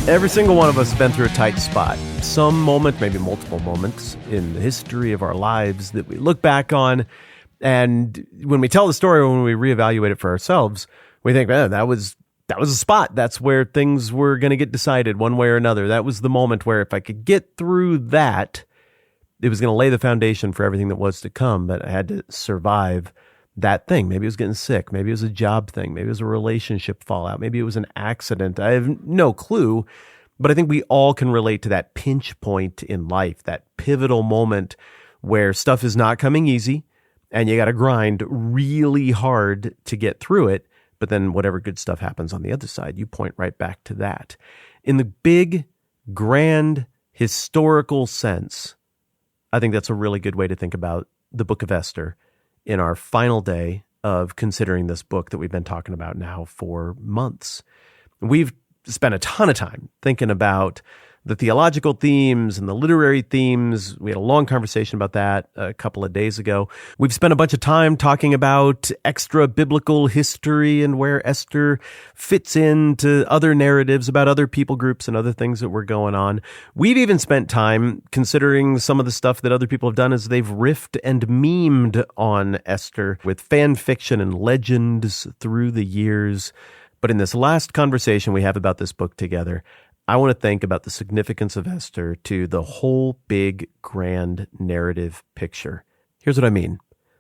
Every single one of us has been through a tight spot. Some moment, maybe multiple moments in the history of our lives that we look back on. And when we tell the story, when we reevaluate it for ourselves, we think, man, that was a spot. That's where things were going to get decided one way or another. That was the moment where if I could get through that, it was going to lay the foundation for everything that was to come. But I had to survive that thing. Maybe it was getting sick. Maybe it was a job thing. Maybe it was a relationship fallout. Maybe it was an accident. I have no clue, but I think we all can relate to that pinch point in life, that pivotal moment where stuff is not coming easy and you got to grind really hard to get through it. But then whatever good stuff happens on the other side, you point right back to that. In the big, grand, historical sense, I think that's a really good way to think about the book of Esther in our final day of considering this book that we've been talking about now for months. We've spent a ton of time thinking about the theological themes and the literary themes. We had a long conversation about that a couple of days ago. We've spent a bunch of time talking about extra biblical history and where Esther fits into other narratives about other people groups and other things that were going on. We've even spent time considering some of the stuff that other people have done as they've riffed and memed on Esther with fan fiction and legends through the years. But in this last conversation we have about this book together, I want to think about the significance of Esther to the whole big, grand narrative picture. Here's what I mean.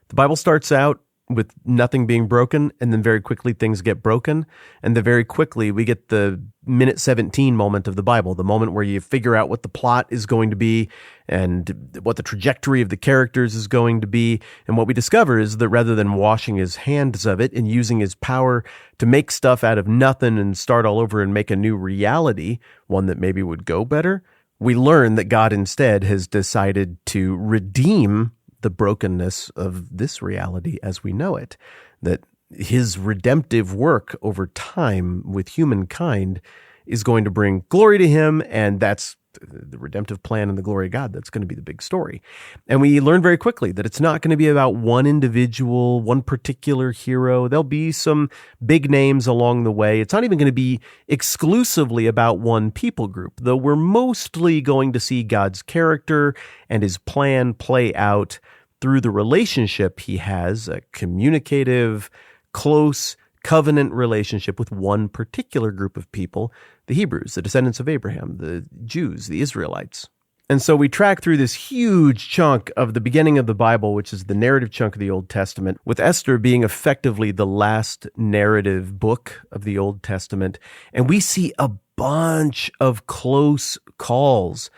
The Bible starts out with nothing being broken, and then very quickly things get broken, and then very quickly we get the minute 17 moment of the Bible, the moment where you figure out what the plot is going to be and what the trajectory of the characters is going to be. And what we discover is that rather than washing his hands of it and using his power to make stuff out of nothing and start all over and make a new reality, one that maybe would go better, we learn that God instead has decided to redeem the brokenness of this reality as we know it, that his redemptive work over time with humankind is going to bring glory to him, and that's the redemptive plan and the glory of God. That's going to be the big story. And we learn very quickly that it's not going to be about one individual, one particular hero. There'll be some big names along the way. It's not even going to be exclusively about one people group, though we're mostly going to see God's character and his plan play out through the relationship he has, a communicative, close, covenant relationship with one particular group of people, the Hebrews, the descendants of Abraham, the Jews, the Israelites. And so we track through this huge chunk of the beginning of the Bible, which is the narrative chunk of the Old Testament, with Esther being effectively the last narrative book of the Old Testament. And we see a bunch of close calls.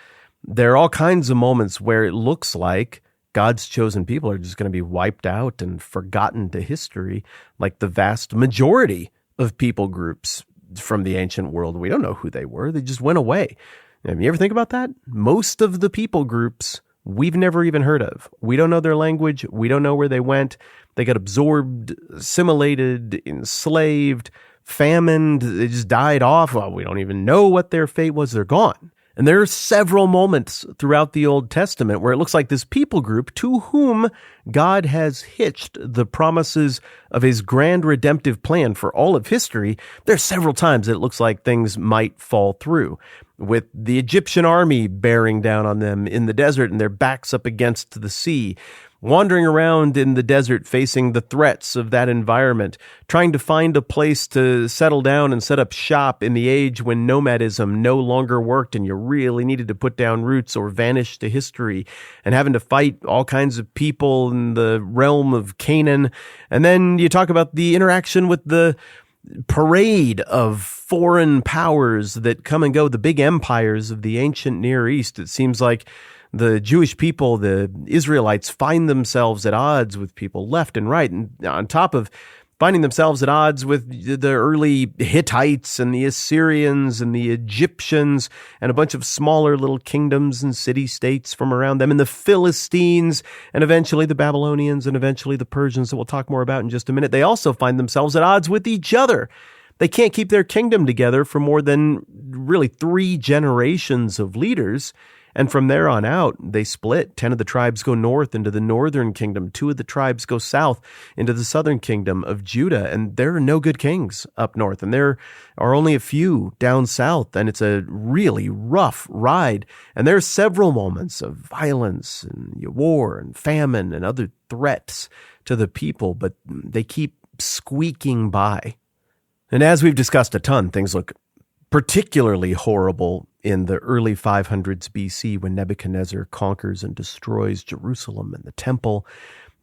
There are all kinds of moments where it looks like God's chosen people are just going to be wiped out and forgotten to history, like the vast majority of people groups from the ancient world. We don't know who they were. They just went away. You ever think about that? Most of the people groups we've never even heard of. We don't know their language. We don't know where they went. They got absorbed, assimilated, enslaved, famined. They just died off. Well, we don't even know what their fate was. They're gone. And there are several moments throughout the Old Testament where it looks like this people group to whom God has hitched the promises of his grand redemptive plan for all of history. There are several times that it looks like things might fall through, with the Egyptian army bearing down on them in the desert and their backs up against the sea, wandering around in the desert facing the threats of that environment, trying to find a place to settle down and set up shop in the age when nomadism no longer worked and you really needed to put down roots or vanish to history, and having to fight all kinds of people in the realm of Canaan. And then you talk about the interaction with the parade of foreign powers that come and go, the big empires of the ancient Near East. It seems like the Jewish people, the Israelites, find themselves at odds with people left and right. And on top of finding themselves at odds with the early Hittites and the Assyrians and the Egyptians and a bunch of smaller little kingdoms and city-states from around them, and the Philistines, and eventually the Babylonians, and eventually the Persians that we'll talk more about in just a minute, they also find themselves at odds with each other. They can't keep their kingdom together for more than really 3 generations of leaders. And from there on out, they split. 10 of the tribes go north into the northern kingdom. 2 of the tribes go south into the southern kingdom of Judah. And there are no good kings up north. And there are only a few down south. And it's a really rough ride. And there are several moments of violence and war and famine and other threats to the people, but they keep squeaking by. And as we've discussed a ton, things look particularly horrible in the early 500s BC when Nebuchadnezzar conquers and destroys Jerusalem and the temple.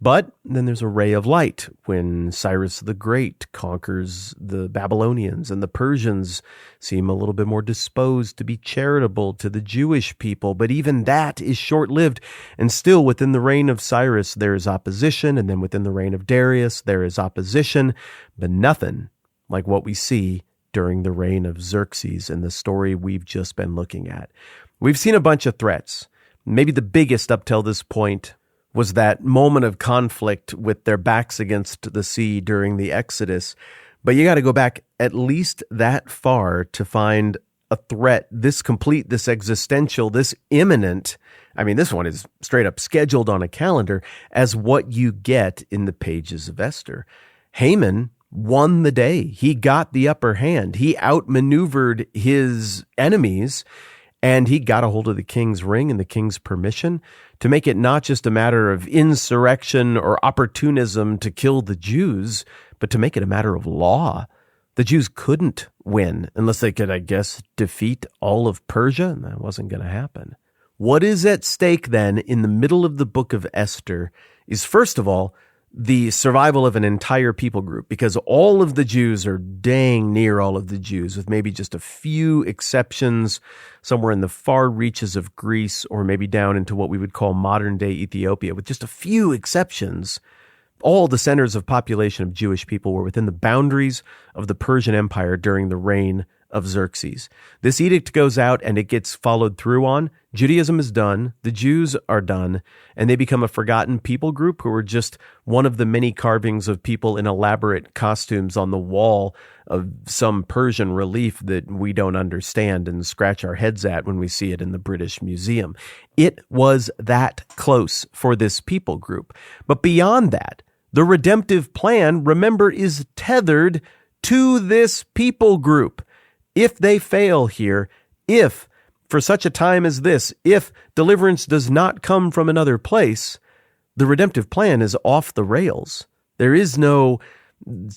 But then there's a ray of light when Cyrus the Great conquers the Babylonians, and the Persians seem a little bit more disposed to be charitable to the Jewish people. But even that is short-lived, and still within the reign of Cyrus there is opposition, and then within the reign of Darius there is opposition, but nothing like what we see during the reign of Xerxes in the story we've just been looking at. We've seen a bunch of threats. Maybe the biggest up till this point was that moment of conflict with their backs against the sea during the Exodus. But you got to go back at least that far to find a threat this complete, this existential, this imminent. I mean, this one is straight up scheduled on a calendar as what you get in the pages of Esther. Haman won the day. He got the upper hand. He outmaneuvered his enemies, and he got a hold of the king's ring and the king's permission to make it not just a matter of insurrection or opportunism to kill the Jews, but to make it a matter of law. The Jews couldn't win unless they could, I guess, defeat all of Persia, and that wasn't going to happen. What is at stake then in the middle of the book of Esther is, first of all, the survival of an entire people group, because all of the Jews are dang near all of the Jews, with maybe just a few exceptions somewhere in the far reaches of Greece, or maybe down into what we would call modern-day Ethiopia. With just a few exceptions, all the centers of population of Jewish people were within the boundaries of the Persian Empire during the reign of Xerxes. This edict goes out and it gets followed through on. Judaism is done, the Jews are done, and they become a forgotten people group who are just one of the many carvings of people in elaborate costumes on the wall of some Persian relief that we don't understand and scratch our heads at when we see it in the British Museum. It was that close for this people group. But beyond that, the redemptive plan, remember, is tethered to this people group. If they fail here, if for such a time as this, if deliverance does not come from another place, the redemptive plan is off the rails. There is no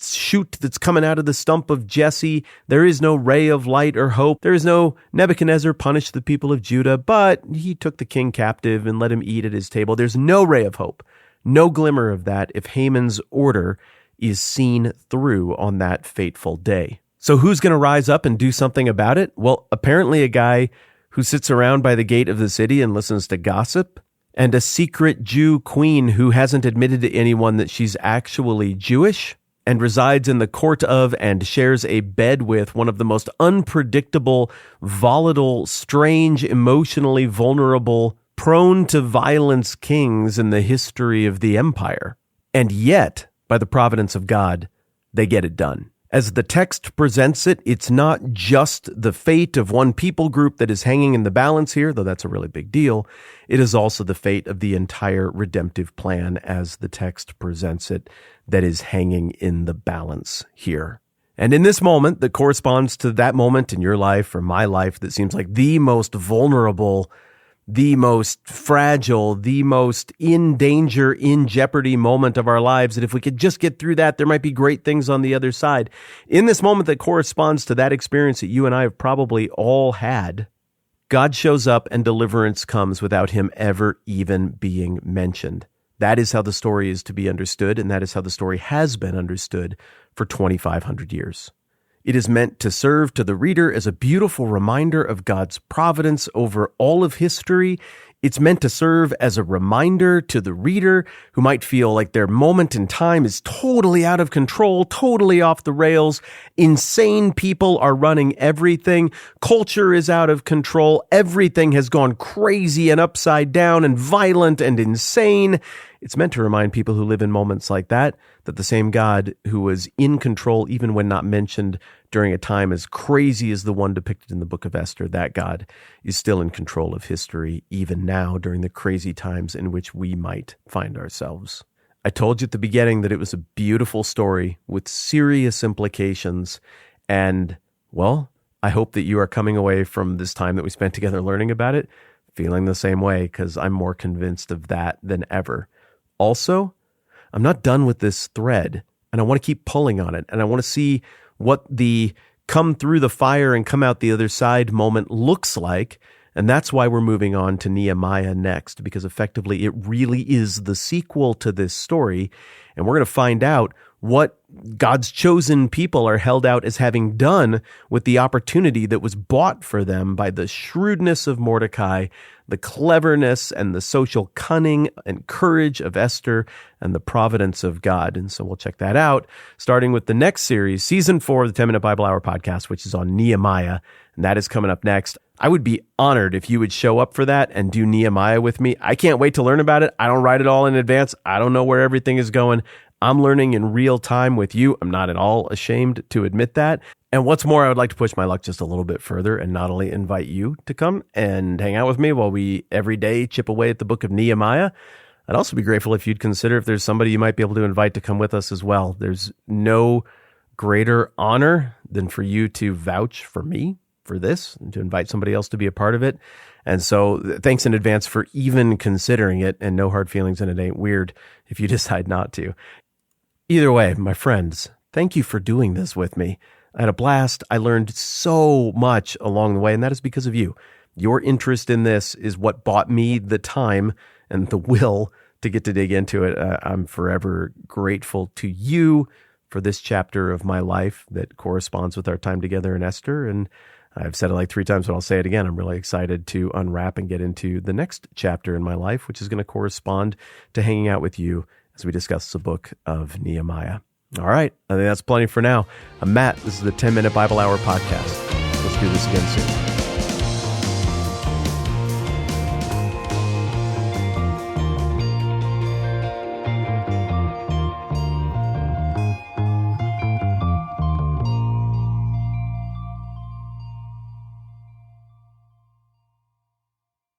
shoot that's coming out of the stump of Jesse. There is no ray of light or hope. There is no Nebuchadnezzar punished the people of Judah, but he took the king captive and let him eat at his table. There's no ray of hope, no glimmer of that if Haman's order is seen through on that fateful day. So who's going to rise up and do something about it? Well, apparently a guy who sits around by the gate of the city and listens to gossip, and a secret Jew queen who hasn't admitted to anyone that she's actually Jewish and resides in the court of and shares a bed with one of the most unpredictable, volatile, strange, emotionally vulnerable, prone to violence kings in the history of the empire. And yet, by the providence of God, they get it done. As the text presents it, it's not just the fate of one people group that is hanging in the balance here, though that's a really big deal. It is also the fate of the entire redemptive plan as the text presents it that is hanging in the balance here. And in this moment that corresponds to that moment in your life or my life that seems like the most vulnerable, the most fragile, the most in danger, in jeopardy moment of our lives, that if we could just get through that, there might be great things on the other side. In this moment that corresponds to that experience that you and I have probably all had, God shows up and deliverance comes without him ever even being mentioned. That is how the story is to be understood, and that is how the story has been understood for 2,500 years. It is meant to serve to the reader as a beautiful reminder of God's providence over all of history. It's meant to serve as a reminder to the reader who might feel like their moment in time is totally out of control, totally off the rails. Insane people are running everything. Culture is out of control. Everything has gone crazy and upside down and violent and insane. It's meant to remind people who live in moments like that the same God who was in control even when not mentioned during a time as crazy as the one depicted in the book of Esther, that God is still in control of history, even now during the crazy times in which we might find ourselves. I told you at the beginning that it was a beautiful story with serious implications, and, well, I hope that you are coming away from this time that we spent together learning about it feeling the same way, because I'm more convinced of that than ever. Also, I'm not done with this thread, and I want to keep pulling on it, and I want to see what the come through the fire and come out the other side moment looks like, and that's why we're moving on to Nehemiah next, because effectively it really is the sequel to this story, and we're going to find out what God's chosen people are held out as having done with the opportunity that was bought for them by the shrewdness of Mordecai, the cleverness and the social cunning and courage of Esther, and the providence of God. And so we'll check that out, starting with the next series, Season 4 of the 10-Minute Bible Hour podcast, which is on Nehemiah, and that is coming up next. I would be honored if you would show up for that and do Nehemiah with me. I can't wait to learn about it. I don't write it all in advance. I don't know where everything is going. I'm learning in real time with you. I'm not at all ashamed to admit that. And what's more, I would like to push my luck just a little bit further and not only invite you to come and hang out with me while we every day chip away at the book of Nehemiah. I'd also be grateful if you'd consider if there's somebody you might be able to invite to come with us as well. There's no greater honor than for you to vouch for me for this and to invite somebody else to be a part of it. And so thanks in advance for even considering it, and no hard feelings, and it ain't weird if you decide not to. Either way, my friends, thank you for doing this with me. I had a blast. I learned so much along the way, and that is because of you. Your interest in this is what bought me the time and the will to get to dig into it. I'm forever grateful to you for this chapter of my life that corresponds with our time together in Esther. And I've said it like 3 times, but I'll say it again. I'm really excited to unwrap and get into the next chapter in my life, which is going to correspond to hanging out with you as we discuss the book of Nehemiah. All right, I think that's plenty for now. I'm Matt. This is the 10-Minute Bible Hour podcast. Let's do this again soon.